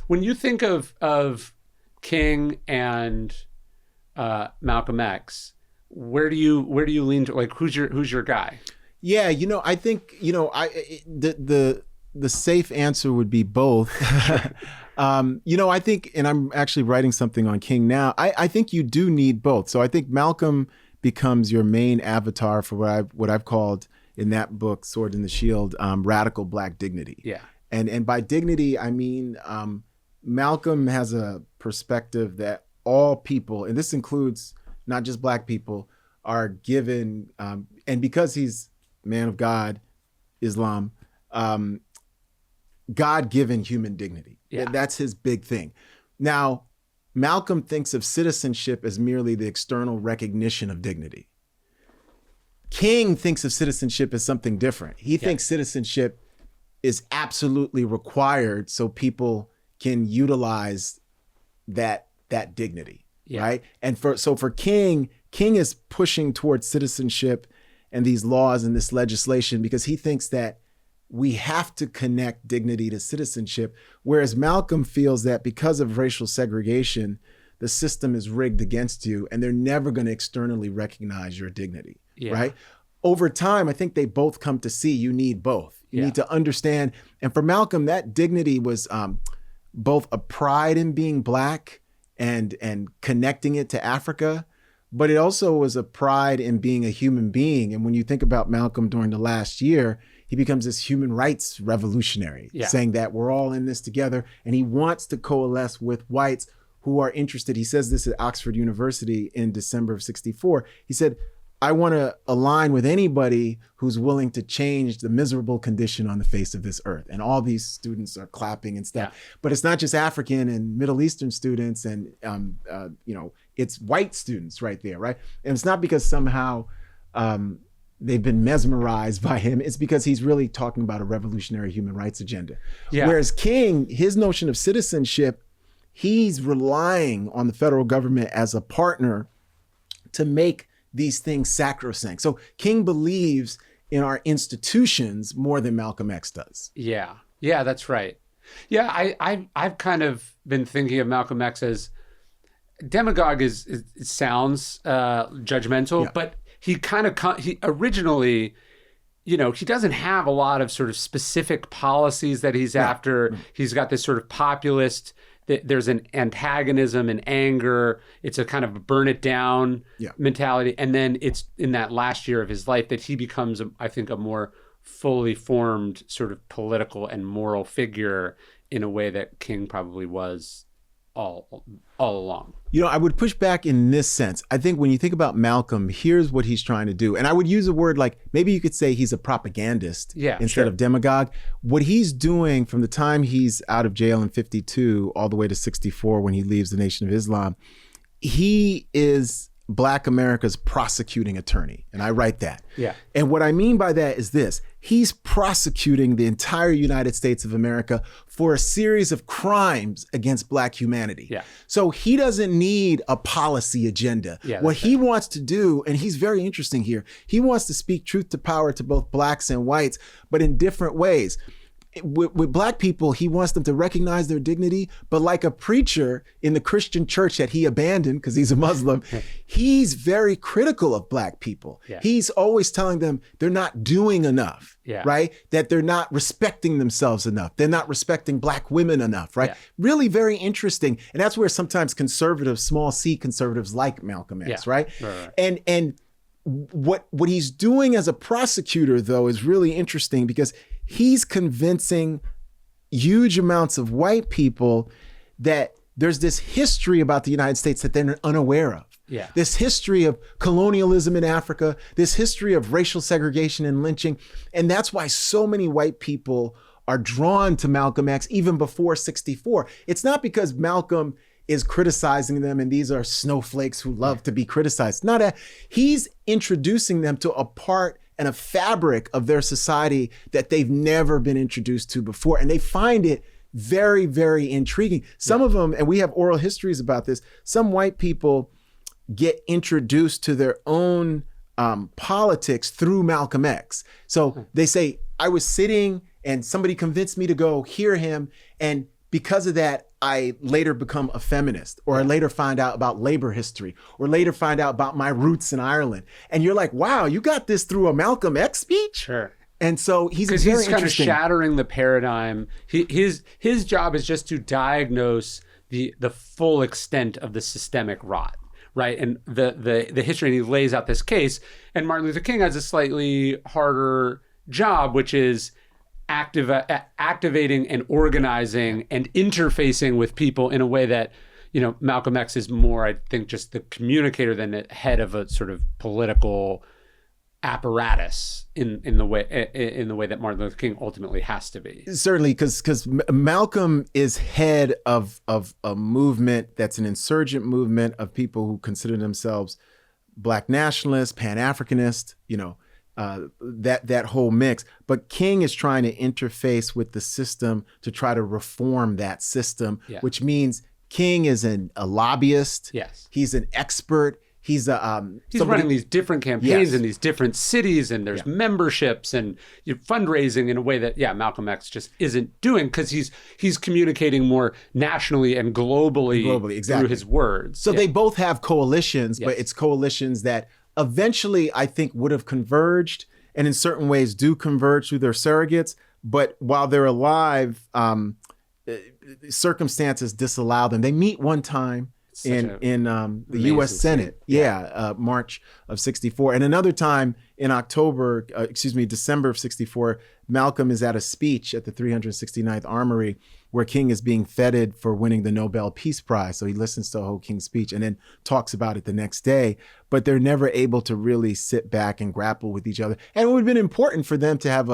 When you think of King and Malcolm X, where do you lean to? Like, who's your guy? Yeah, I think the safe answer would be both. I think, and I'm actually writing something on King now. I think you do need both. So I think Malcolm becomes your main avatar for what I've called in that book, Sword and the Shield, radical Black dignity. Yeah. And by dignity, I mean Malcolm has a perspective that all people, and this includes not just Black people, are given, and because he's man of God, Islam, God-given human dignity. Yeah. That's his big thing. Now, Malcolm thinks of citizenship as merely the external recognition of dignity. King thinks of citizenship as something different. He thinks citizenship is absolutely required so people can utilize that dignity, right? And for King is pushing towards citizenship and these laws and this legislation because he thinks that we have to connect dignity to citizenship, whereas Malcolm feels that because of racial segregation, the system is rigged against you and they're never going to externally recognize your dignity, right? Over time, I think they both come to see you need both. You need to understand. And for Malcolm, that dignity was both a pride in being Black and connecting it to Africa, but it also was a pride in being a human being. And when you think about Malcolm during the last year, he becomes this human rights revolutionary, saying that we're all in this together. And he wants to coalesce with whites who are interested. He says this at Oxford University in December of '64. He said, I want to align with anybody who's willing to change the miserable condition on the face of this earth. And all these students are clapping and stuff. Yeah. But it's not just African and Middle Eastern students and, it's white students right there, right? And it's not because somehow they've been mesmerized by him. It's because he's really talking about a revolutionary human rights agenda. Yeah. Whereas King, his notion of citizenship, he's relying on the federal government as a partner to make these things sacrosanct. So King believes in our institutions more than Malcolm X does. Yeah, that's right. Yeah, I've kind of been thinking of Malcolm X as demagogue. It sounds judgmental, but he originally, he doesn't have a lot of sort of specific policies that he's after. He's got this sort of populist. There's an antagonism and anger. It's a kind of a burn it down mentality. And then it's in that last year of his life that he becomes, I think, a more fully formed sort of political and moral figure in a way that King probably was all along. I would push back in this sense. I think when you think about Malcolm, here's what he's trying to do. And I would use a word like, maybe you could say he's a propagandist instead of demagogue. What he's doing from the time he's out of jail in 52 all the way to 64 when he leaves the Nation of Islam, he is Black America's prosecuting attorney. And I write that. Yeah. And what I mean by that is this. He's prosecuting the entire United States of America for a series of crimes against Black humanity. Yeah. So he doesn't need a policy agenda. Yeah, what he wants to do, and he's very interesting here, he wants to speak truth to power to both Blacks and whites, but in different ways. With Black people, he wants them to recognize their dignity, but like a preacher in the Christian church that he abandoned because he's a Muslim, he's very critical of Black people. Yeah. He's always telling them they're not doing enough, right? That they're not respecting themselves enough. They're not respecting Black women enough, right? Yeah. Really very interesting. And that's where sometimes conservatives, small c conservatives like Malcolm X, right? And what he's doing as a prosecutor, though, is really interesting because he's convincing huge amounts of white people that there's this history about the United States that they're unaware of. Yeah. This history of colonialism in Africa, this history of racial segregation and lynching. And that's why so many white people are drawn to Malcolm X even before 64. It's not because Malcolm is criticizing them and these are snowflakes who love to be criticized. He's introducing them to a part and a fabric of their society that they've never been introduced to before. And they find it very, very intriguing. Some of them, and we have oral histories about this, some white people get introduced to their own politics through Malcolm X. So they say, I was sitting and somebody convinced me to go hear him. And because of that, I later become a feminist, or I later find out about labor history, or later find out about my roots in Ireland. And you're like, wow, you got this through a Malcolm X speech? Sure. And so he's kind of shattering the paradigm. His job is just to diagnose the full extent of the systemic rot, right? And the history, and he lays out this case. And Martin Luther King has a slightly harder job, which is activating and organizing and interfacing with people in a way that, Malcolm X is more, I think, just the communicator than the head of a sort of political apparatus in the way that Martin Luther King ultimately has to be. Certainly, because Malcolm is head of a movement that's an insurgent movement of people who consider themselves Black nationalists, Pan-Africanists, that whole mix. But King is trying to interface with the system to try to reform that system, which means King is a lobbyist. Yes. He's an expert. He's running these different campaigns in these different cities, and there's memberships and fundraising in a way that Malcolm X just isn't doing, because he's communicating more nationally and globally through his words. So they both have coalitions, but it's coalitions that eventually I think would have converged, and in certain ways do converge through their surrogates. But while they're alive, circumstances disallow them. They meet one time in the U.S. Senate, March of '64, and another time in December of '64. Malcolm is at a speech at the 369th Armory where King is being feted for winning the Nobel Peace Prize. So he listens to the whole King speech and then talks about it the next day. But they're never able to really sit back and grapple with each other. And it would have been important for them to have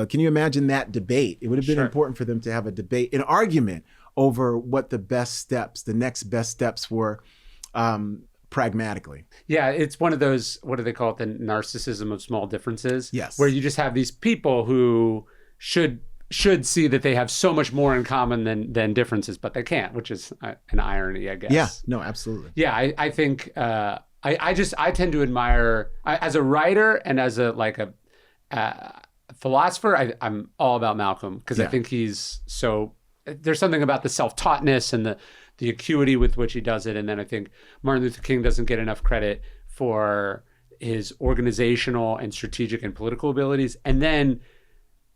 can you imagine that debate? It would have been important for them to have a debate, an argument over what the next best steps were, pragmatically. Yeah, it's one of those, what do they call it? The narcissism of small differences. Yes. Where you just have these people who should see that they have so much more in common than differences, but they can't, which is an irony, I guess. Yeah, no, absolutely. Yeah, I think I tend to admire, as a writer and as a philosopher, I'm all about Malcolm, because I think he's there's something about the self-taughtness and the acuity with which he does it. And then I think Martin Luther King doesn't get enough credit for his organizational and strategic and political abilities. And then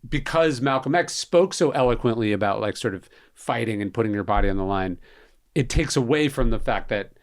because Malcolm X spoke so eloquently about sort of fighting and putting your body on the line, it takes away from the fact that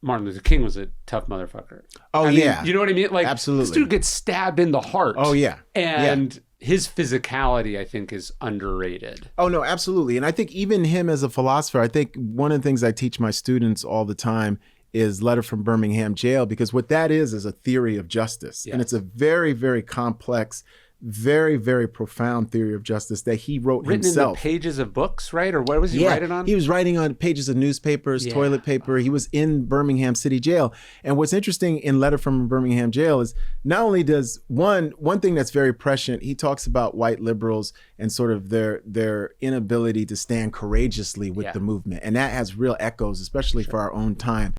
Martin Luther King was a tough motherfucker. Oh, I mean, you know what I mean? Absolutely. This dude gets stabbed in the heart. Oh, yeah. And his physicality, I think, is underrated. Oh, no, absolutely. And I think even him as a philosopher, I think one of the things I teach my students all the time is Letter from Birmingham Jail, because what that is a theory of justice. And it's a very, very complex, very, very profound theory of justice that he wrote himself. Written in the pages of books, right? Or what was he writing on? He was writing on pages of newspapers, toilet paper. He was in Birmingham City Jail. And what's interesting in Letter from Birmingham Jail is not only does one thing that's very prescient, he talks about white liberals and sort of their inability to stand courageously with the movement. And that has real echoes, especially for our own time.